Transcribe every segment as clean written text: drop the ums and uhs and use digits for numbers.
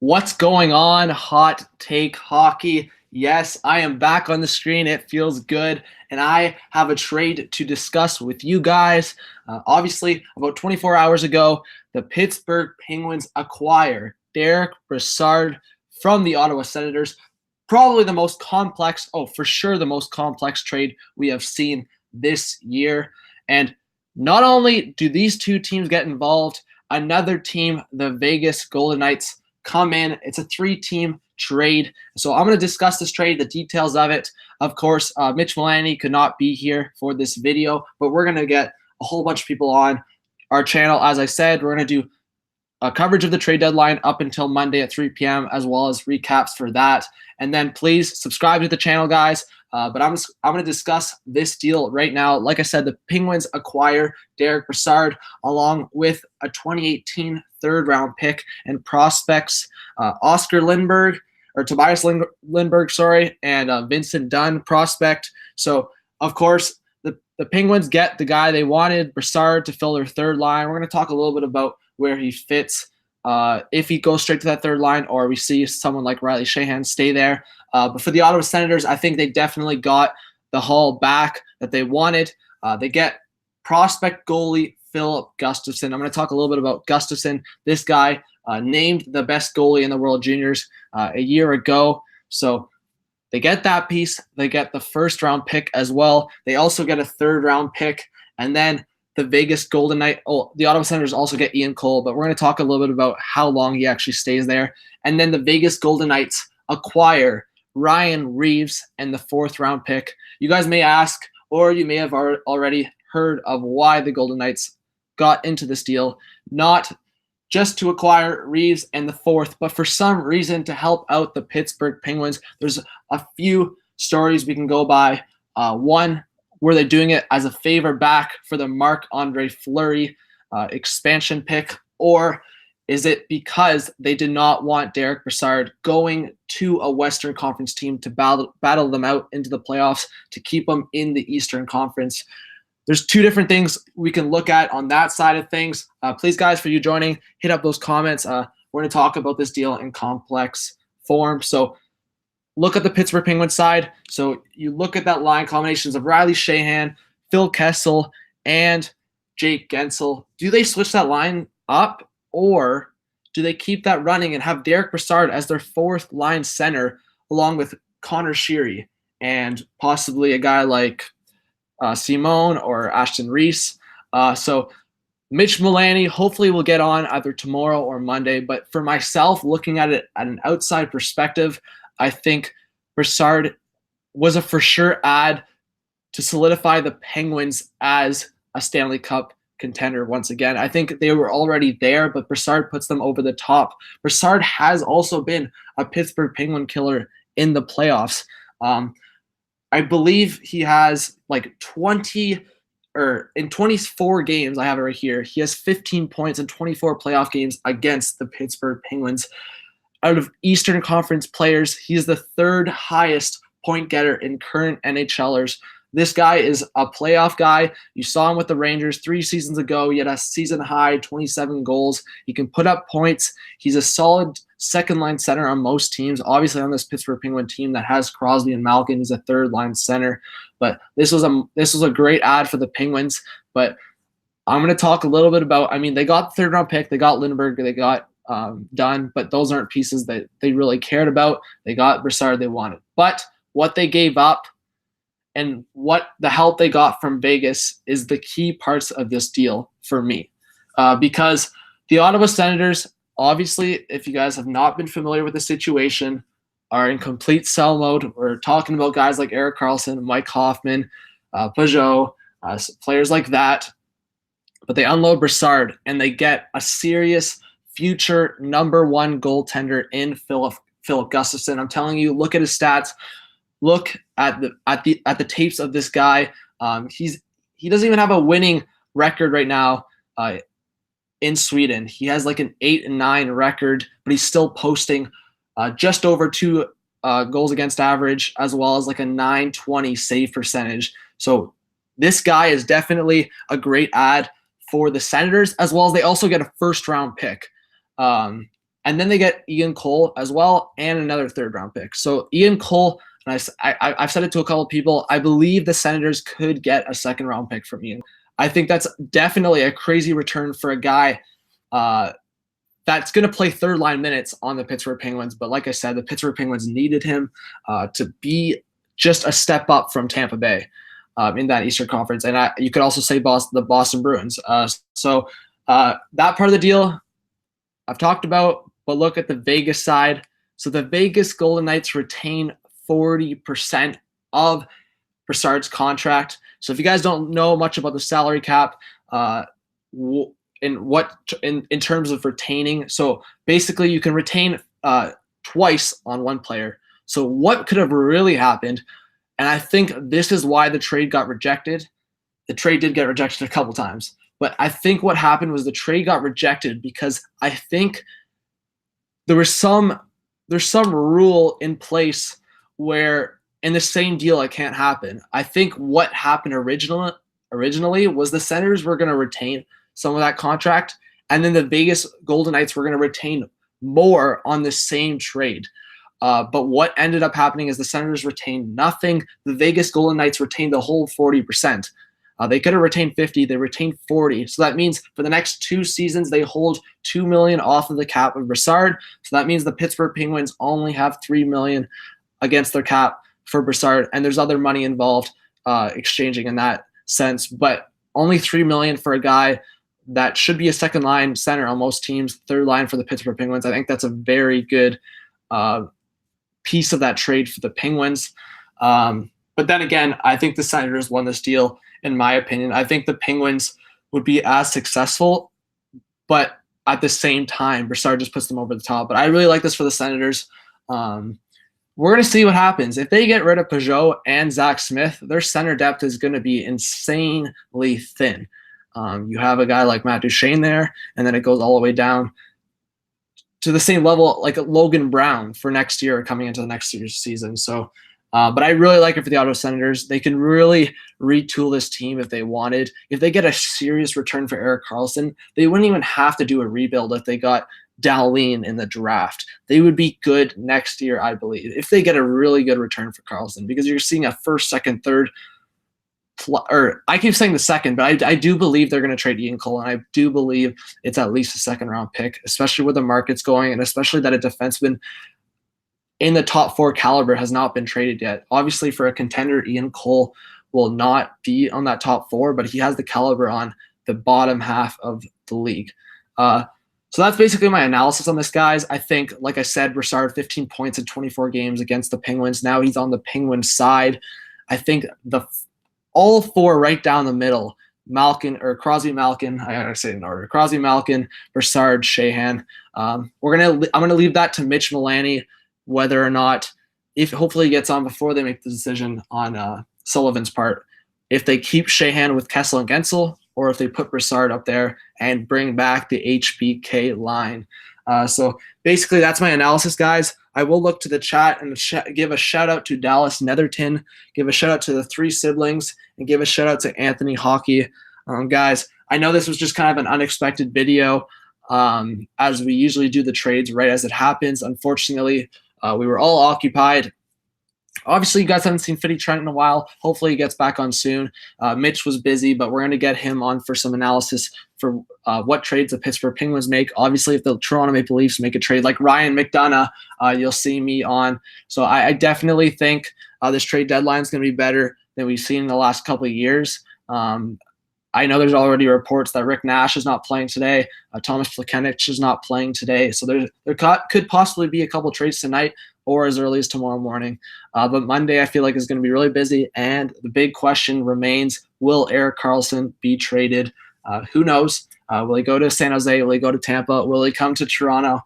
What's going on, Hot Take Hockey? Yes, I am back on the screen. It feels good. And I have a trade to discuss with you guys. Obviously, about 24 hours ago, the Pittsburgh Penguins acquire Derick Brassard from the Ottawa Senators. Probably the most complex, for sure, the most complex trade we have seen this year. And not only do these two teams get involved, another team, the Vegas Golden Knights, come in. It's a three-team trade. So I'm going to discuss this trade, the details of it. Of course, Mitch Mullany could not be here for this video, but we're going to get a whole bunch of people on our channel. As I said, we're going to do a coverage of the trade deadline up until Monday at 3 p.m., as well as recaps for that. And then please subscribe to the channel, guys. But I'm going to discuss this deal right now. Like I said, the Penguins acquire Derick Brassard along with a 2018 third-round pick and prospects Oscar Lindbergh, or Tobias Lindbergh, sorry, and Vincent Dunn prospect. So, of course, the Penguins get the guy they wanted, Brassard, to fill their third line. We're going to talk a little bit about where he fits, if he goes straight to that third line, or we see someone like Riley Sheahan stay there. But for the Ottawa Senators, I think they definitely got the haul back that they wanted. They get prospect goalie Filip Gustavsson. I'm going to talk a little bit about Gustavsson. This guy named the best goalie in the World Juniors a year ago. So they get that piece. They get the first-round pick as well. They also get a third-round pick. And then the Vegas Golden Knights, the Ottawa Senators also get Ian Cole, but we're going to talk a little bit about how long he actually stays there. And then the Vegas Golden Knights acquire Ryan Reaves and the fourth-round pick. You guys may ask, or you may have already heard of why the Golden Knights got into this deal, not just to acquire Reaves and the fourth, but for some reason to help out the Pittsburgh Penguins. There's a few stories we can go by. One, were they doing it as a favor back for the Marc-Andre Fleury expansion pick, or is it because they did not want Derick Brassard going to a Western Conference team to battle them out into the playoffs to keep them in the Eastern Conference? There's two different things we can look at on that side of things. Please, guys, for you joining, hit up those comments. We're going to talk about this deal in complex form. So look at the Pittsburgh Penguins side. So you look at that line combinations of Riley Sheahan, Phil Kessel, and Jake Gensel. Do they switch that line up, or do they keep that running and have Derick Brassard as their fourth line center along with Connor Sheary and possibly a guy like Simone or Ashton Reese? So Mitch Mullany hopefully will get on either tomorrow or Monday. But for myself, looking at it at an outside perspective, I think Brassard was a for sure add to solidify the Penguins as a Stanley Cup contender once again. I think they were already there, but Brassard puts them over the top. Brassard has also been a Pittsburgh Penguin killer in the playoffs. I believe he has like 20 or in 24 games, I have it right here, he has 15 points in 24 playoff games against the Pittsburgh Penguins. Out of Eastern Conference players, he is the third highest point getter in current NHLers. This guy is a playoff guy. You saw him with the Rangers 3 seasons ago. He had a season high 27 goals. He can put up points. He's a solid second-line center on most teams. Obviously, on this Pittsburgh Penguin team that has Crosby and Malkin, he's a third-line center. But this was a great ad for the Penguins. But I'm going to talk a little bit about, they got the third-round pick. They got Lindbergh. They got Dunn. But those aren't pieces that they really cared about. They got Brassard they wanted. But what they gave up and what the help they got from Vegas is the key parts of this deal for me. Because the Ottawa Senators, obviously, if you guys have not been familiar with the situation, are in complete sell mode. We're talking about guys like Erik Karlsson, Mike Hoffman, Peugeot, players like that. But they unload Brassard, and they get a serious future #1 goaltender in Filip Gustavsson. I'm telling you, look at his stats. Look at the tapes of this guy. He doesn't even have a winning record right now in Sweden. He has like an 8-9 record, but he's still posting just over 2 goals against average, as well as like a .920 save percentage. So this guy is definitely a great add for the Senators, as well as they also get a first-round pick. And then they get Ian Cole as well and another third-round pick. So Ian Cole, and I've said it to a couple of people, I believe the Senators could get a second-round pick from Ian. I think that's definitely a crazy return for a guy that's going to play third-line minutes on the Pittsburgh Penguins. But like I said, the Pittsburgh Penguins needed him to be just a step up from Tampa Bay in that Eastern Conference. And you could also say the Boston Bruins. So that part of the deal I've talked about. But look at the Vegas side. So the Vegas Golden Knights retain 40% of Brassard's contract. So if you guys don't know much about the salary cap, in terms of retaining, so basically you can retain twice on one player. So what could have really happened? And I think this is why the trade got rejected. The trade did get rejected a couple times, but I think what happened was the trade got rejected because I think there's some rule in place where in the same deal it can't happen. I think what happened originally was the Senators were going to retain some of that contract, and then the Vegas Golden Knights were going to retain more on the same trade. But what ended up happening is the Senators retained nothing. The Vegas Golden Knights retained the whole 40%. They could have retained 50. They retained 40. So that means for the next 2 seasons, they hold $2 million off of the cap of Brassard. So that means the Pittsburgh Penguins only have $3 million against their cap for Brassard, and there's other money involved exchanging in that sense. But only $3 million for a guy that should be a second line center on most teams, third line for the Pittsburgh Penguins. I think that's a very good piece of that trade for the Penguins. But then again, I think the Senators won this deal. In my opinion, I think the Penguins would be as successful, but at the same time, Brassard just puts them over the top. But I really like this for the Senators. We're going to see what happens. If they get rid of Peugeot and Zach Smith, their center depth is going to be insanely thin. You have a guy like Matt Duchene there, and then it goes all the way down to the same level like Logan Brown for next year coming into the next year's season. So, but I really like it for the Ottawa Senators. They can really retool this team if they wanted. If they get a serious return for Erik Karlsson, they wouldn't even have to do a rebuild if they got Dahlin in the draft. They would be good next year, I believe, if they get a really good return for Karlsson, because you're seeing a first, second, third, or I keep saying the second, but I do believe they're going to trade Ian Cole, and I do believe it's at least a second-round pick, especially where the market's going, and especially that a defenseman in the top 4 caliber has not been traded yet. Obviously, for a contender, Ian Cole will not be on that top 4, but he has the caliber on the bottom half of the league. So that's basically my analysis on this, guys. I think, like I said, Brassard, 15 points in 24 games against the Penguins. Now he's on the Penguins side. I think all 4 right down the middle, Crosby, Malkin, I gotta say it in order. Crosby, Malkin, Brassard, Sheahan. I'm gonna leave that to Mitch Mullany, whether or not, if hopefully he gets on before they make the decision on Sullivan's part, if they keep Sheahan with Kessel and Gensel, or if they put Brassard up there and bring back the HBK line. So basically that's my analysis, guys. I will look to the chat and give a shout out to Dallas Netherton, give a shout out to the 3 siblings, and give a shout out to Anthony Hockey. Guys, I know this was just kind of an unexpected video, as we usually do the trades right as it happens. Unfortunately, we were all occupied. Obviously, you guys haven't seen Fitty Trent in a while. Hopefully he gets back on soon. Mitch was busy, but we're going to get him on for some analysis for what trades the Pittsburgh Penguins make. Obviously, if the Toronto Maple Leafs make a trade like Ryan McDonough, you'll see me on. So I definitely think this trade deadline is going to be better than we've seen in the last couple of years. I know there's already reports that Rick Nash is not playing today. Thomas Plekanec is not playing today. So there could possibly be a couple trades tonight or as early as tomorrow morning. But Monday I feel like is going to be really busy. And the big question remains, will Erik Karlsson be traded? Who knows? Will he go to San Jose? Will he go to Tampa? Will he come to Toronto?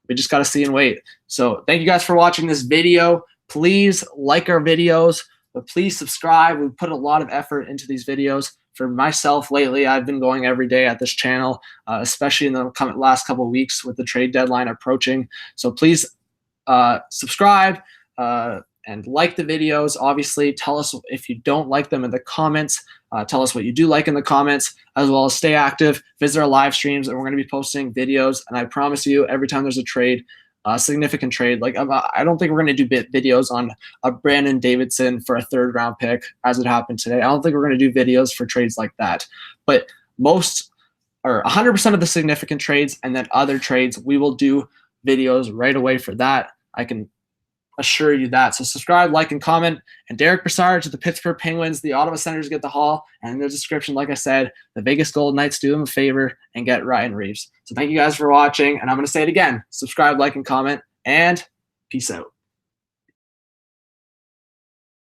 We just got to see and wait. So thank you guys for watching this video. Please like our videos. But please subscribe. We put a lot of effort into these videos. For myself lately, I've been going every day at this channel, especially in the last couple of weeks with the trade deadline approaching. So please subscribe, and like the videos. Obviously, tell us if you don't like them in the comments. Tell us what you do like in the comments, as well as stay active. Visit our live streams, and we're going to be posting videos. And I promise you, every time there's a trade, a significant trade, like I don't think we're going to do videos on a Brandon Davidson for a 3rd round pick, as it happened today. I don't think we're going to do videos for trades like that. But most or 100% of the significant trades, and then other trades, we will do videos right away for that. I can assure you that. So subscribe, like, and comment. And Derick Brassard to the Pittsburgh Penguins. The Ottawa Senators get the haul. And in the description, like I said, the Vegas Golden Knights do them a favor and get Ryan Reaves. So thank you guys for watching. And I'm going to say it again. Subscribe, like, and comment. And peace out.